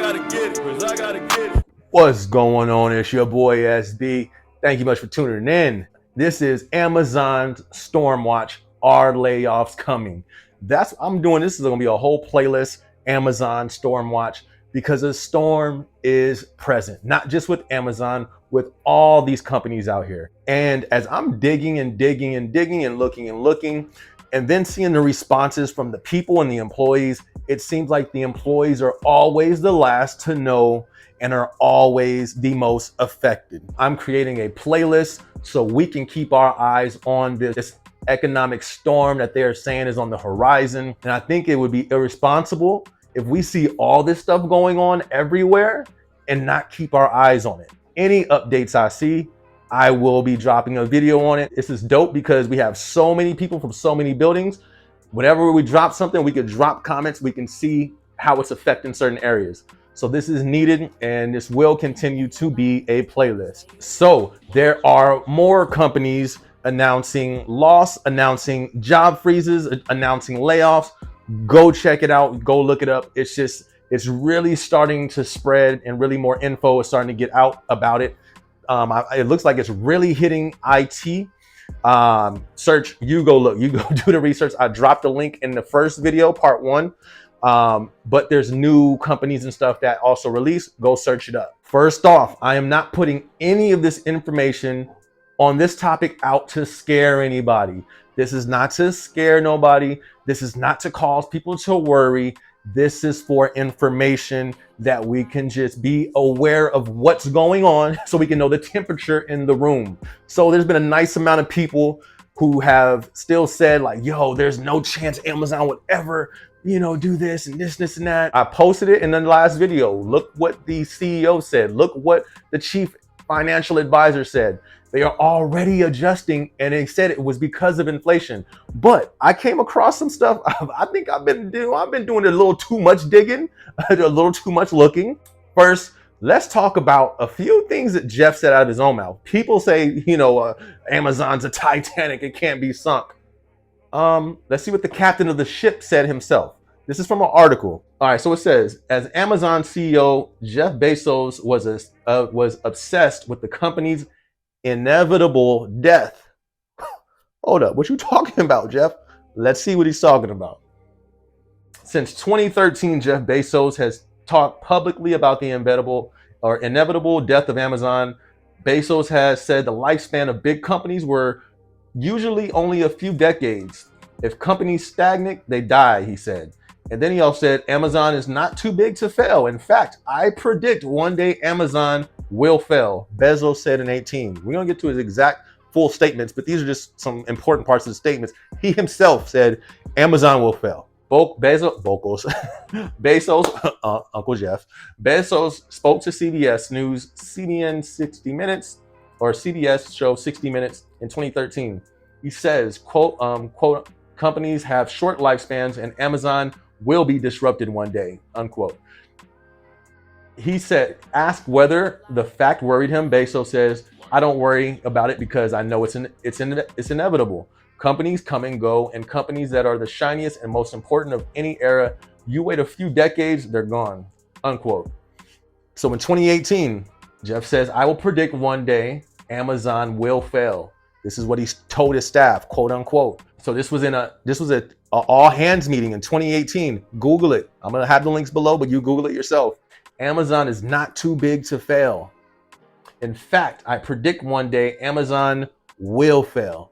gotta get it, cause I gotta get it. What's going on? It's your boy SB. Thank you much for tuning in. This is Amazon's Storm Watch. Are layoffs coming? I'm doing this is gonna be a whole playlist, Amazon Storm Watch, because a storm is present, not just with Amazon, with all these companies out here. And as I'm digging and digging and digging and looking, and then seeing the responses from the people and the employees, it seems like the employees are always the last to know and are always the most affected. I'm creating a playlist so we can keep our eyes on this economic storm that they're saying is on the horizon. And I think it would be irresponsible if we see all this stuff going on everywhere and not keep our eyes on it. Any updates I see, I will be dropping a video on it. This is dope because we have so many people from so many buildings. Whenever we drop something, we could drop comments. We can see how it's affecting certain areas. So this is needed, and this will continue to be a playlist. So there are more companies announcing loss, announcing job freezes, announcing layoffs. Go check it out. Go look it up. It's really starting to spread, and really more info is starting to get out about it. It looks like it's really hitting IT. Search, you go look, you go do the research. I dropped a link in the first video, part 1. But there's new companies and stuff that also release. Go search it up. First off, I am not putting any of this information on this topic out to scare anybody. This is not to scare nobody. This is not to cause people to worry. This is for information that we can just be aware of what's going on so we can know the temperature in the room. So there's been a nice amount of people who have still said like, yo, there's no chance Amazon would ever, do this and this and that. I posted it in the last video. Look what the CEO said. Look what the chief financial advisor said. They are already adjusting, and they said it was because of inflation. But I came across some stuff. I think I've been doing a little too much digging, a little too much looking. First, let's talk about a few things that Jeff said out of his own mouth. People say, Amazon's a Titanic, it can't be sunk. Let's see what the captain of the ship said himself. This is from an article. All right, so it says, as Amazon CEO Jeff Bezos was obsessed with the company's inevitable death. Hold up, what you talking about, Jeff? Let's see what he's talking about. Since 2013, Jeff Bezos has talked publicly about the inevitable death of Amazon. Bezos has said the lifespan of big companies were usually only a few decades. If companies stagnate, they die, he said. And then he also said, Amazon is not too big to fail. In fact, I predict one day Amazon will fail. Bezos said in 2018. We're going to get to his exact full statements, but these are just some important parts of the statements. He himself said Amazon will fail. Bezos, Uncle Jeff, Bezos spoke to CBS News, CBS show 60 Minutes in 2013. He says, quote, companies have short lifespans and Amazon will be disrupted one day, unquote. He said, asked whether the fact worried him, Bezos says, I don't worry about it because I know it's inevitable. Companies come and go, and companies that are the shiniest and most important of any era, you wait a few decades, they're gone, unquote. So in 2018, Jeff says, I will predict one day Amazon will fail. This is what he told his staff, quote unquote. So this was a all hands meeting in 2018. Google it. I'm going to have the links below, but you Google it yourself. Amazon is not too big to fail. In fact, I predict one day Amazon will fail.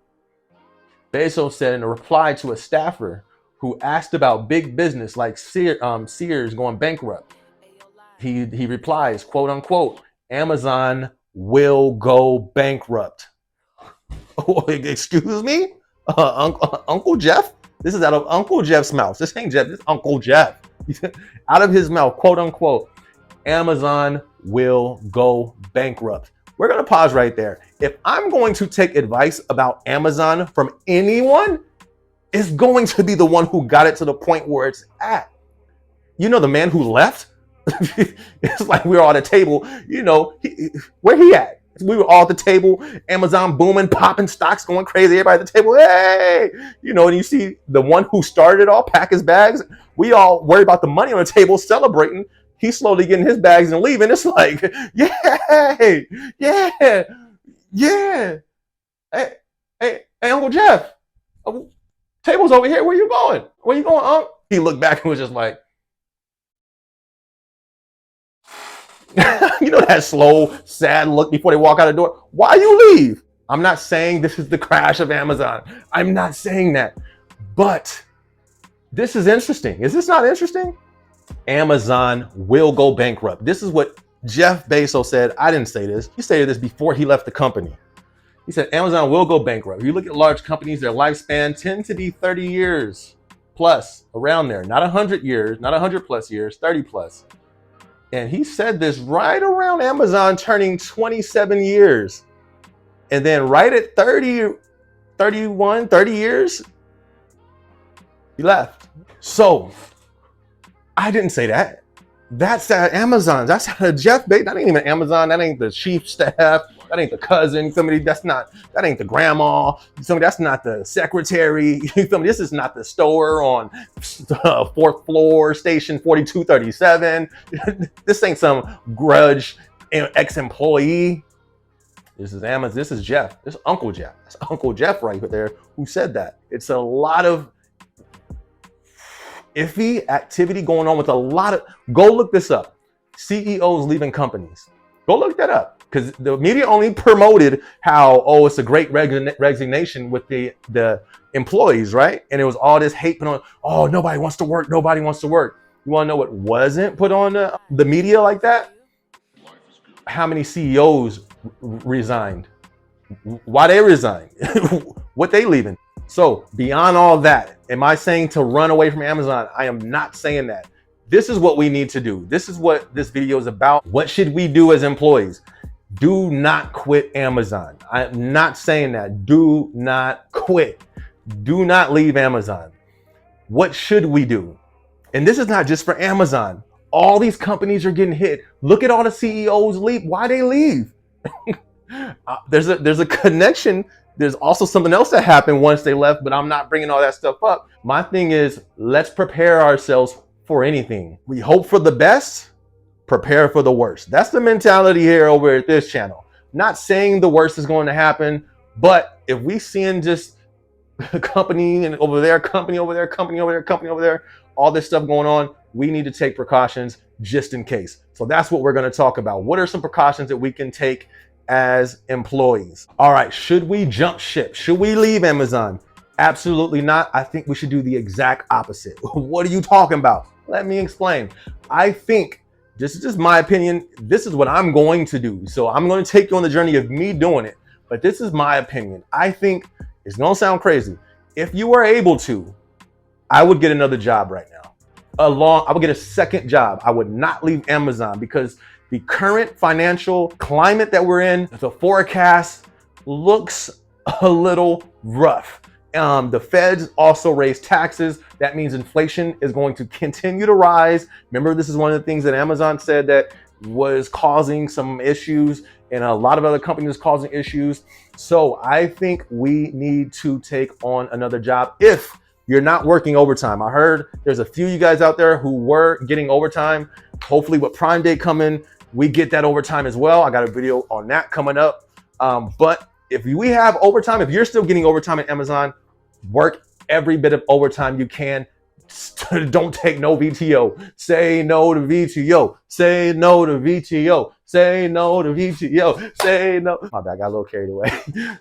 Bezos said in a reply to a staffer who asked about big business like Sears going bankrupt. He replies, quote unquote, Amazon will go bankrupt. Excuse me? Uncle Jeff? This is out of Uncle Jeff's mouth. This ain't Jeff, this is Uncle Jeff. Out of his mouth, quote unquote, Amazon will go bankrupt. We're going to pause right there. If I'm going to take advice about Amazon from anyone, it's going to be the one who got it to the point where it's at. The man who left? It's like we were on a table, where he at? We were all at the table, Amazon booming, popping stocks, going crazy, everybody at the table, hey! And you see the one who started it all pack his bags. We all worry about the money on the table, celebrating. he's slowly getting his bags and leaving. It's like, yeah, yeah, yeah. Hey, Uncle Jeff, table's over here. Where you going? Where you going? He looked back and was just like, you know, that slow, sad look before they walk out the door. Why you leave? I'm not saying this is the crash of Amazon. I'm not saying that. But this is interesting. Is this not interesting? Amazon will go bankrupt. This is what Jeff Bezos said. I didn't say this. He stated this before he left the company. He said Amazon will go bankrupt. If you look at large companies, their lifespan tend to be 30 years plus, around there. Not 100 years, not 100 plus years, 30 plus. And he said this right around Amazon turning 27 years. And then right at 30, 31, 30 years, he left. So I didn't say that. That's at Amazon. That's at Jeff Bezos. That ain't even Amazon. That ain't the chief staff. That ain't the cousin. Somebody that ain't the grandma. Somebody that's not the secretary. This is not the store on 4th floor, station 4237. This ain't some grudge ex-employee. This is Amazon. This is Jeff. This is Uncle Jeff. That's Uncle Jeff right there who said that. It's a lot of iffy activity going on with a lot of, go look this up. CEOs leaving companies. Go look that up. Because the media only promoted how, oh, it's a great resignation with the employees, right? And it was all this hate put on, oh, nobody wants to work, nobody wants to work. You want to know what wasn't put on the media like that? How many CEOs resigned? Why they resigned? What they leaving? So beyond all that, am I saying to run away from Amazon? I am not saying that. This is what we need to do. This is what this video is about. What should we do as employees? Do not quit Amazon. I'm not saying that. Do not quit. Do not leave Amazon. What should we do? And this is not just for Amazon. All these companies are getting hit. Look at all the CEOs leave. Why they leave? There's a connection. There's also something else that happened once they left, but I'm not bringing all that stuff up. My thing is, let's prepare ourselves for anything. We hope for the best, prepare for the worst. That's the mentality here over at this channel. Not saying the worst is going to happen, but if we seeing just company and over there, company over there, company over there, company over there, all this stuff going on, we need to take precautions just in case. So that's what we're going to talk about. What are some precautions that we can take as employees? All right, should we jump ship? Should we leave Amazon? Absolutely not. I think we should do the exact opposite. What are you talking about? Let me explain. I think, this is just my opinion, this is what I'm going to do. So I'm going to take you on the journey of me doing it, but this is my opinion. I think it's going to sound crazy. If you were able to, I would get another job right now. I would get a second job. I would not leave Amazon because the current financial climate that we're in, the forecast looks a little rough. The feds also raised taxes. That means inflation is going to continue to rise. Remember, this is one of the things that Amazon said that was causing some issues, and a lot of other companies causing issues. So I think we need to take on another job if you're not working overtime. I heard there's a few of you guys out there who were getting overtime. Hopefully with Prime Day coming, we get that overtime as well. I got a video on that coming up. But if we have overtime, if you're still getting overtime at Amazon, work every bit of overtime you can. Don't take no VTO. Say no to VTO. Say no to VTO. Say no to VTO. Say no. My bad, I got a little carried away.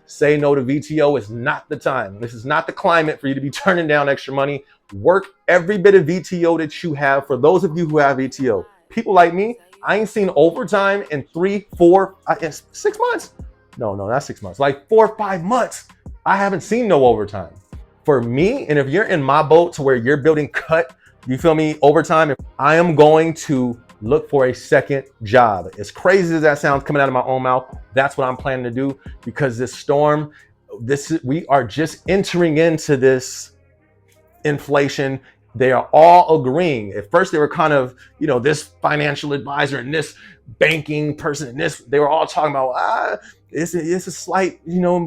Say no to VTO is not the time. This is not the climate for you to be turning down extra money. Work every bit of VTO that you have. For those of you who have VTO, people like me, I ain't seen overtime in 3, 4, 6 months. No, not 6 months. Like 4 or 5 months. I haven't seen no overtime. For me, and if you're in my boat to where you're building cut, you feel me, overtime, I am going to look for a second job. As crazy as that sounds coming out of my own mouth, that's what I'm planning to do, because this storm, we are just entering into this inflation. They are all agreeing. At first they were kind of, this financial advisor and this banking person and this, they were all talking about, it's a slight,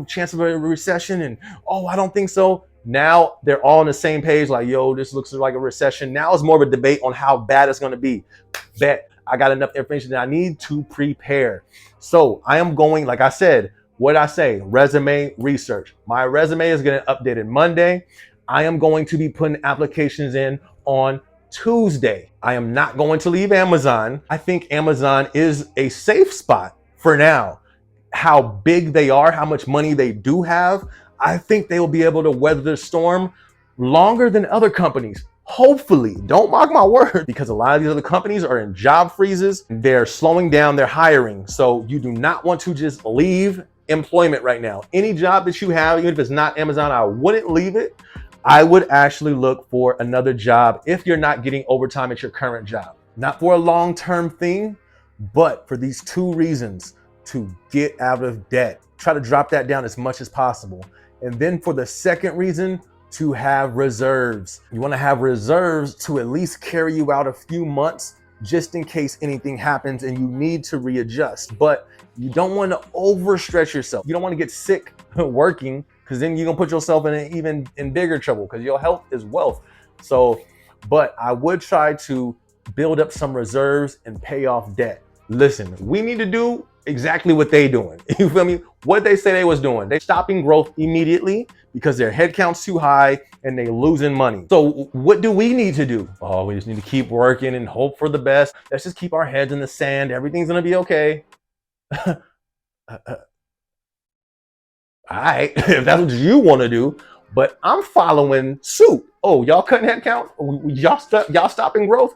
chance of a recession. And, oh, I don't think so. Now they're all on the same page, like, yo, this looks like a recession. Now it's more of a debate on how bad it's going to be. Bet I got enough information that I need to prepare. So I am going, like I said, what I say, resume research. My resume is going to update it Monday. I am going to be putting applications in on Tuesday. I am not going to leave Amazon. I think Amazon is a safe spot for now. How big they are, how much money they do have, I think they will be able to weather the storm longer than other companies. Hopefully, don't mock my word, because a lot of these other companies are in job freezes. They're slowing down their hiring. So you do not want to just leave employment right now. Any job that you have, even if it's not Amazon, I wouldn't leave it. I would actually look for another job if you're not getting overtime at your current job. Not for a long-term thing, but for these two reasons: to get out of debt. Try to drop that down as much as possible. And then for the second reason, to have reserves. You want to have reserves to at least carry you out a few months, just in case anything happens and you need to readjust. But you don't want to overstretch yourself. You don't want to get sick working, because then you're gonna put yourself in bigger trouble, because your health is wealth. So, but I would try to build up some reserves and pay off debt. Listen, we need to do exactly what they doing. You feel me? What they say they was doing. They stopping growth immediately because their headcount's too high and they losing money. So what do we need to do? Oh, we just need to keep working and hope for the best. Let's just keep our heads in the sand. Everything's gonna be okay. All right, if that's what you want to do, but I'm following suit. Oh, y'all cutting headcount? Y'all stopping growth?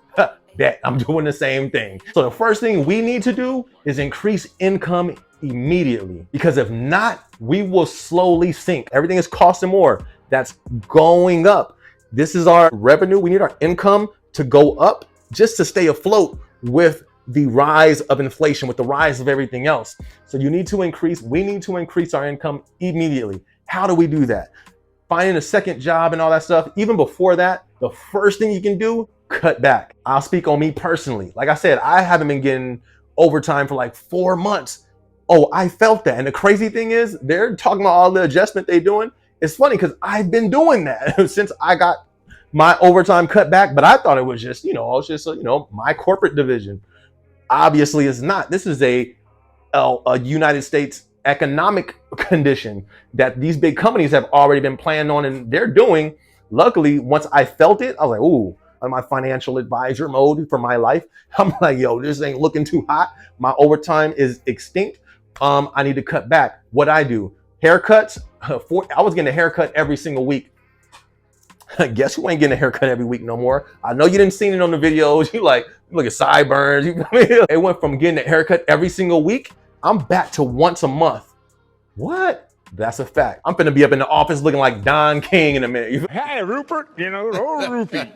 Bet I'm doing the same thing. So the first thing we need to do is increase income immediately, because if not, we will slowly sink. Everything is costing more. That's going up. This is our revenue. We need our income to go up just to stay afloat with the rise of inflation, with the rise of everything else. So we need to increase our income immediately. How do we do that? Finding a second job and all that stuff. Even before that, the first thing you can do, cut back. I'll speak on me personally. Like I said, I haven't been getting overtime for like 4 months. Oh, I felt that. And the crazy thing is, they're talking about all the adjustment they're doing. It's funny because I've been doing that since I got my overtime cut back, but I thought it was just, my corporate division. Obviously, it's not. This is a United States economic condition that these big companies have already been planning on, and they're doing. Luckily, once I felt it, I was like, ooh, on my financial advisor mode for my life. I'm like, yo, this ain't looking too hot. My overtime is extinct. I need to cut back. What I do? Haircuts. I was getting a haircut every single week. Guess who ain't getting a haircut every week no more? I know you didn't see it on the videos. You like, look at sideburns. It went from getting a haircut every single week. I'm back to once a month. What? That's a fact. I'm finna be up in the office looking like Don King in a minute. Hey, Rupert, old Rupee.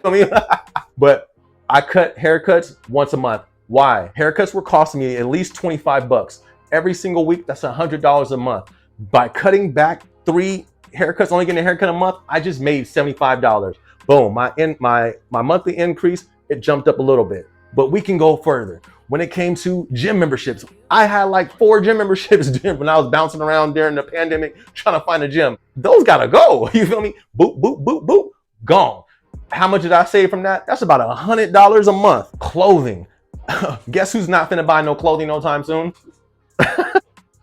But I cut haircuts once a month. Why? Haircuts were costing me at least $25 every single week. That's $100 a month. By cutting back 3 haircuts, only getting a haircut a month, I just made $75. Boom. My monthly increase, it jumped up a little bit. But we can go further. When it came to gym memberships, I had like 4 gym memberships when I was bouncing around during the pandemic trying to find a gym. Those gotta go. You feel me? Boop, boop, boop, boop, gone. How much did I save from that? That's about $100 a month. Clothing. Guess who's not finna buy no clothing no time soon?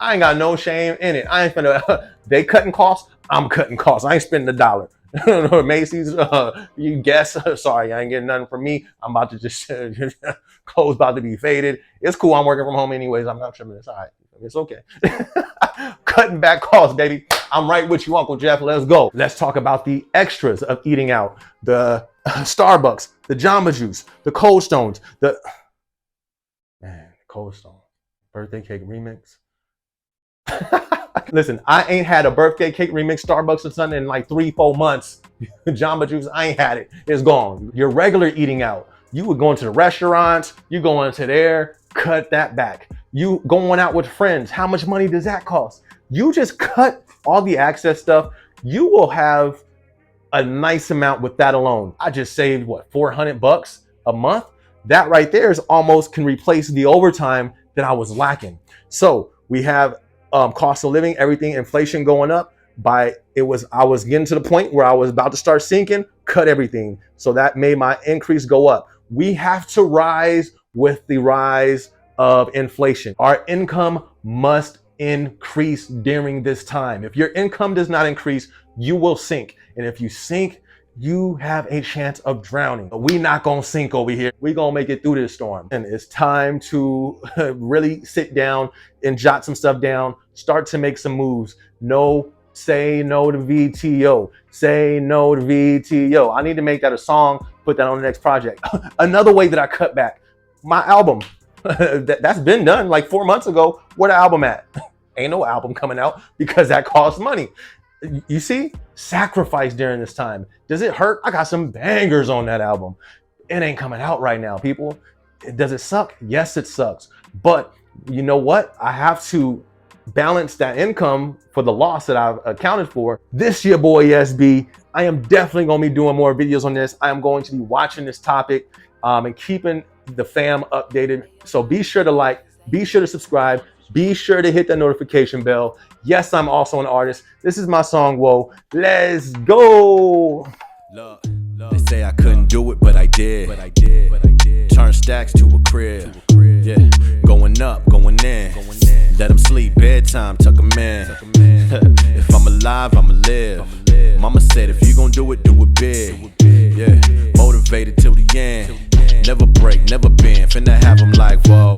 I ain't got no shame in it. I ain't finna, they cutting costs, I'm cutting costs. I ain't spending $1. Macy's, you guess, sorry, I ain't getting nothing from me. I'm about to just, clothes about to be faded. It's cool, I'm working from home anyways. I'm not trimming, it's all right. It's okay. Cutting back costs, baby. I'm right with you, Uncle Jeff. Let's go. Let's talk about the extras of eating out. The Starbucks, the Jamba Juice, the Cold Stones, Cold Stone. Birthday cake remix. Listen, I ain't had a birthday cake remix Starbucks or something in like 3-4 months. Jamba Juice, I ain't had it. It's gone. Your regular eating out. You were going to the restaurants, you going to there, cut that back. You going out with friends, how much money does that cost? You just cut all the access stuff. You will have a nice amount with that alone. I just saved what, $400 a month? That right there is almost can replace the overtime that I was lacking. So we have cost of living, everything, inflation going up. I was getting to the point where I was about to start sinking, cut everything. So that made my increase go up. We have to rise with the rise of inflation. Our income must increase during this time. If your income does not increase, you will sink. And if you sink, you have a chance of drowning. But we not gonna sink over here. We gonna make it through this storm. And it's time to really sit down and jot some stuff down, start to make some moves. Say no to VTO. Say no to VTO. I need to make that a song, put that on the next project. Another way that I cut back, my album. That's been done like 4 months ago. Where the album at? Ain't no album coming out because that costs money. You see, sacrifice during this time. Does it hurt? I got some bangers on that album. It ain't coming out right now, people. Does it suck? Yes, it sucks. But you know what? I have to balance that income for the loss that I've accounted for. This your boy SB. I am definitely going to be doing more videos on this. I am going to be watching this topic and keeping the fam updated. So be sure to like, be sure to subscribe, be sure to hit that notification bell. Yes, I'm also an artist. This is my song, Whoa. Let's go. They say I couldn't do it, but I did. Turn stacks to a crib. Yeah, going up, going in. Let them sleep, bedtime, tuck them in. If I'm alive, I'ma live. Mama said if you gon' do it big. Yeah, motivated till the end. Never break, never bend. Finna have them like, whoa.